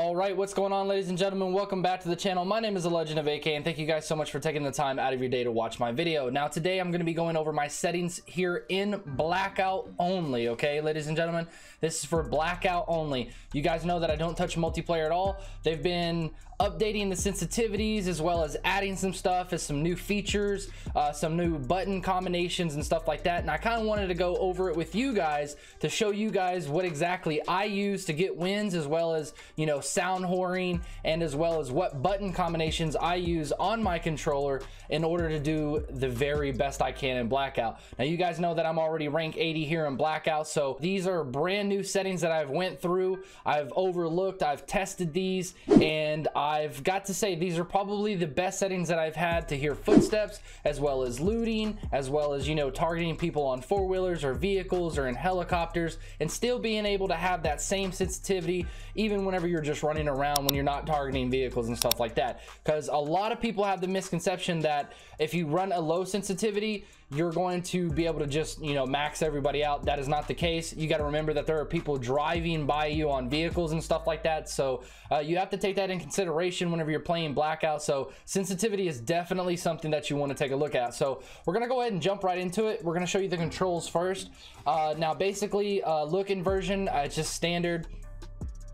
All right, what's going on, ladies and gentlemen? Welcome back to the channel. My name is LegendOfAK, and thank you guys so much for taking the time out of your day to watch my video. Now, today I'm going to be going over my settings here in Blackout only, okay, ladies and gentlemen? This is for Blackout only. You guys know that I don't touch multiplayer at all. They've been updating the sensitivities as well as adding some stuff as some new features, some new button combinations and stuff like that. And I kind of wanted to go over it with you guys to show you guys what exactly I use to get wins, as well as, you know, sound whoring, and as well as what button combinations I use on my controller in order to do the very best I can in Blackout. Now, you guys know that I'm already rank 80 here in Blackout, so these are brand new settings that I've went through, I've overlooked, I've tested these, and I've got to say these are probably the best settings that I've had to hear footsteps, as well as looting, as well as, you know, targeting people on four-wheelers or vehicles or in helicopters, and still being able to have that same sensitivity even whenever you're just running around when you're not targeting vehicles and stuff like that. Because a lot of people have the misconception that if you run a low sensitivity, you're going to be able to just, you know, max everybody out. That is not the case. You got to remember that there are people driving by you on vehicles and stuff like that, so you have to take that in consideration whenever you're playing Blackout. So sensitivity is definitely something that you want to take a look at. So we're gonna go ahead and jump right into it. We're gonna show you the controls first. Now, basically, look inversion, it's just standard.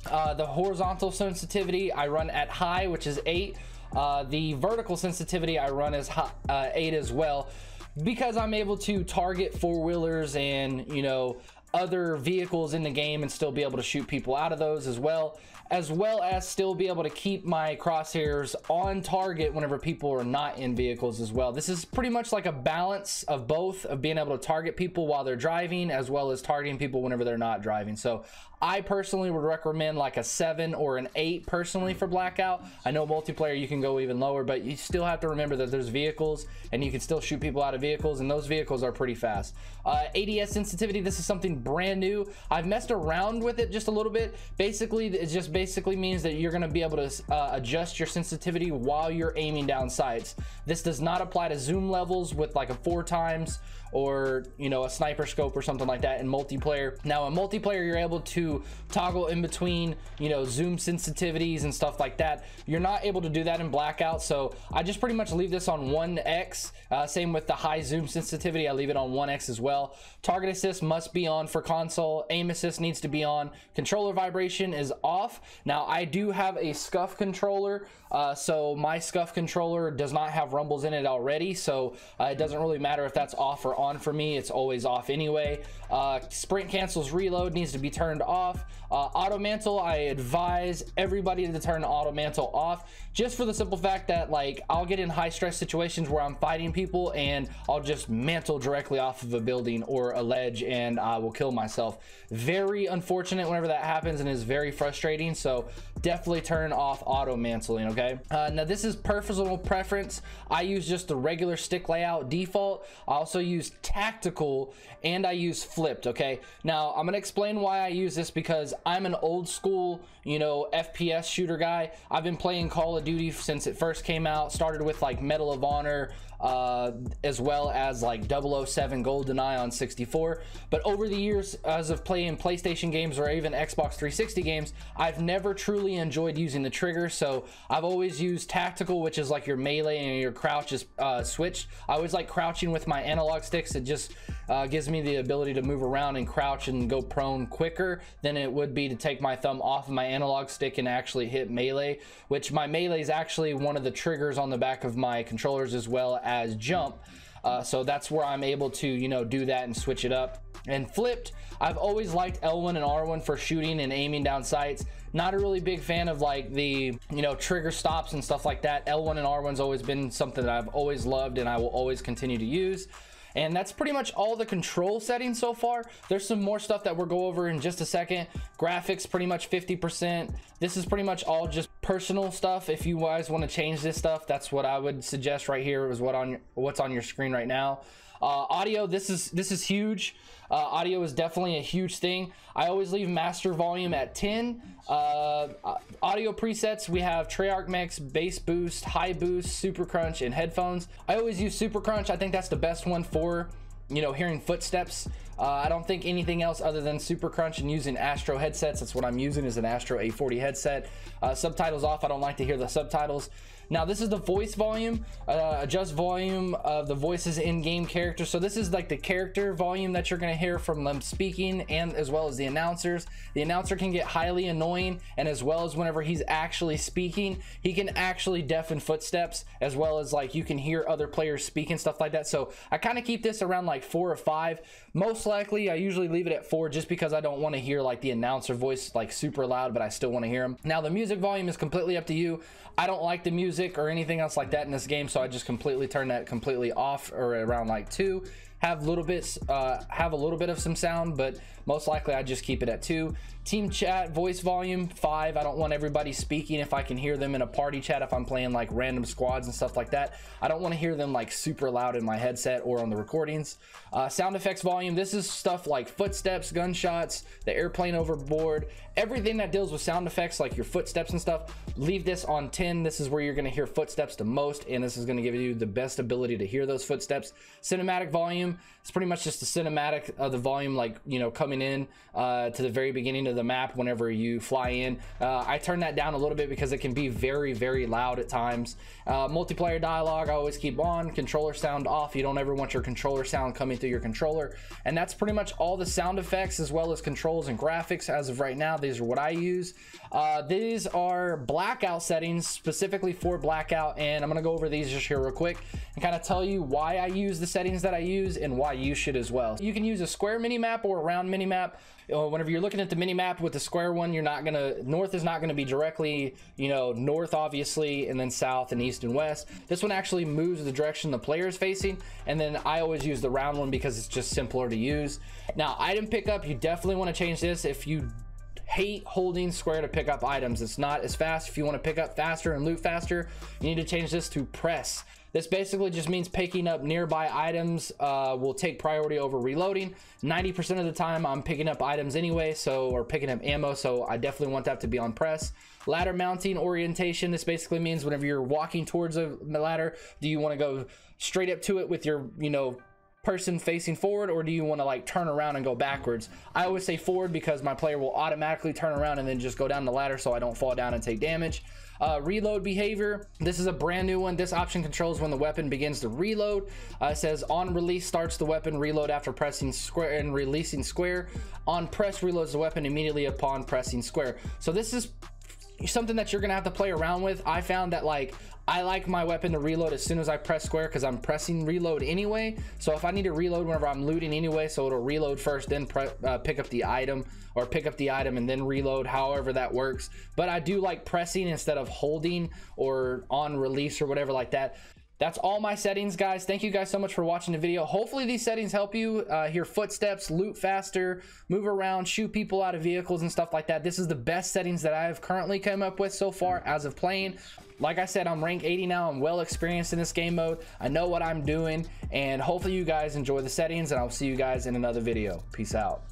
The horizontal sensitivity I run at high, which is 8. The vertical sensitivity I run as 8 as well, because I'm able to target four-wheelers and, you know, other vehicles in the game and still be able to shoot people out of those, as well as still be able to keep my crosshairs on target whenever people are not in vehicles as well. This is pretty much like a balance of both, of being able to target people while they're driving as well as targeting people whenever they're not driving. So I personally would recommend like a 7 or an 8 personally for Blackout. I know multiplayer you can go even lower, but you still have to remember that there's vehicles and you can still shoot people out of vehicles, and those vehicles are pretty fast. ADS sensitivity, this is something brand new. I've messed around with it just a little bit. Basically, it just basically means that you're going to be able to adjust your sensitivity while you're aiming down sights. This does not apply to zoom levels with like a 4x or, you know, a sniper scope or something like that in multiplayer. Now, in multiplayer, you're able to toggle in between, you know, zoom sensitivities and stuff like that. You're not able to do that in Blackout, so I just pretty much leave this on 1x. Same with the high zoom sensitivity, I leave it on 1x as well. Target assist must be on for console. Aim assist needs to be on. Controller vibration is off. Now, I do have a scuff controller, so my scuff controller does not have rumbles in it already, so it doesn't really matter if that's off or on for me. It's always off anyway. Sprint cancels reload needs to be turned off. Auto mantle, I advise everybody to turn auto mantle off, just for the simple fact that, like, I'll get in high stress situations where I'm fighting people and I'll just mantle directly off of a building or a ledge and I will kill myself. Very unfortunate whenever that happens and is very frustrating, so definitely turn off auto mantling, okay? Now, this is personal preference. I use just the regular stick layout default. I also use tactical and I use flipped, okay? Now, I'm gonna explain why I use this, because I'm an old school, you know, FPS shooter guy. I've been playing Call of Duty since it first came out. Started with like Medal of Honor, as well as like 007 GoldenEye on 64. But over the years, as of playing PlayStation games or even Xbox 360 games, I've never truly enjoyed using the trigger. So I've always used tactical, which is like your melee and your crouch is switched. I always like crouching with my analog sticks. It just gives me the ability to move around and crouch and go prone quicker than it would be to take my thumb off of my analog stick and actually hit melee, which my melee is actually one of the triggers on the back of my controllers, as well as jump. So that's where I'm able to, you know, do that and switch it up. And flipped, I've always liked L1 and R1 for shooting and aiming down sights. Not a really big fan of like the, you know, trigger stops and stuff like that. L1 and R1's always been something that I've always loved and I will always continue to use. And that's pretty much all the control settings so far. There's some more stuff that we'll go over in just a second. Graphics, pretty much 50%. This is pretty much all just personal stuff. If you guys want to change this stuff, that's what I would suggest right here, is what's on your screen right now. Audio, this is huge. Audio is definitely a huge thing. I always leave master volume at 10. Audio presets, we have Treyarch Mix, bass boost, high boost, super crunch, and headphones. I always use super crunch. I think that's the best one for, you know, hearing footsteps. I don't think anything else other than Super Crunch and using Astro headsets. That's what I'm using, is an Astro A40 headset. Subtitles off. I don't like to hear the subtitles. Now this is the voice volume. Adjust volume of the voices in-game characters. So this is like the character volume that you're going to hear from them speaking, and as well as the announcers. The announcer can get highly annoying, and as well as whenever he's actually speaking, he can actually deafen footsteps, as well as like you can hear other players speak and stuff like that. So I kind of keep this around like 4 or 5. Most likely I usually leave it at 4, just because I don't want to hear like the announcer voice like super loud, but I still want to hear him. Now the music volume is completely up to you. I don't like the music or anything else like that in this game, so I just completely turn that completely off, or around like 2. Have a little bit of some sound, but most likely I just keep it at 2. Team chat voice volume 5. I don't want everybody speaking if I can hear them in a party chat, if I'm playing like random squads and stuff like that. I don't want to hear them like super loud in my headset or on the recordings. Sound effects volume, this is stuff like footsteps, gunshots, the airplane overboard, everything that deals with sound effects like your footsteps and stuff. Leave this on 10. This is where you're going to hear footsteps the most, and this is going to give you the best ability to hear those footsteps. Cinematic volume, it's pretty much just the cinematic of the volume, like, you know, coming in to the very beginning of the map whenever you fly in. I turn that down a little bit because it can be very, very loud at times. Multiplayer dialogue I always keep on. Controller sound off. You don't ever want your controller sound coming through your controller. And that's pretty much all the sound effects, as well as controls and graphics as of right now. These are what I use. These are Blackout settings specifically for Blackout, and I'm gonna go over these just here real quick and kind of tell you why I use the settings that I use and why you should as well. You can use a square mini map or a round mini map. Whenever you're looking at the mini map with the square one, you're not gonna, north is not gonna be directly, you know, north obviously, and then south and east and west. This one actually moves the direction the player is facing, and then I always use the round one because it's just simpler to use. Now item pickup, you definitely want to change this. If you hate holding square to pick up items, it's not as fast. If you want to pick up faster and loot faster, you need to change this to press. This basically just means picking up nearby items will take priority over reloading. 90% of the time I'm picking up items anyway, or picking up ammo, so I definitely want that to be on press. Ladder mounting orientation, this basically means whenever you're walking towards a ladder, do you want to go straight up to it with your, you know, person facing forward, or do you want to like turn around and go backwards? I always say forward because my player will automatically turn around and then just go down the ladder so I don't fall down and take damage. Reload behavior, this is a brand new one. This option controls when the weapon begins to reload. It says on release starts the weapon reload after pressing square and releasing square. On press reloads the weapon immediately upon pressing square. So this is something that you're gonna have to play around with. I found that like I like my weapon to reload as soon as I press square because I'm pressing reload anyway. So if I need to reload whenever I'm looting anyway, so it'll reload first, then pick up the item, or pick up the item and then reload, however that works. But I do like pressing instead of holding or on release or whatever like that. That's all my settings, guys. Thank you guys so much for watching the video. Hopefully these settings help you hear footsteps, loot faster, move around, shoot people out of vehicles and stuff like that. This is the best settings that I have currently come up with so far as of playing. Like I said, I'm rank 80 now. I'm well experienced in this game mode. I know what I'm doing, and hopefully you guys enjoy the settings, and I'll see you guys in another video. Peace out.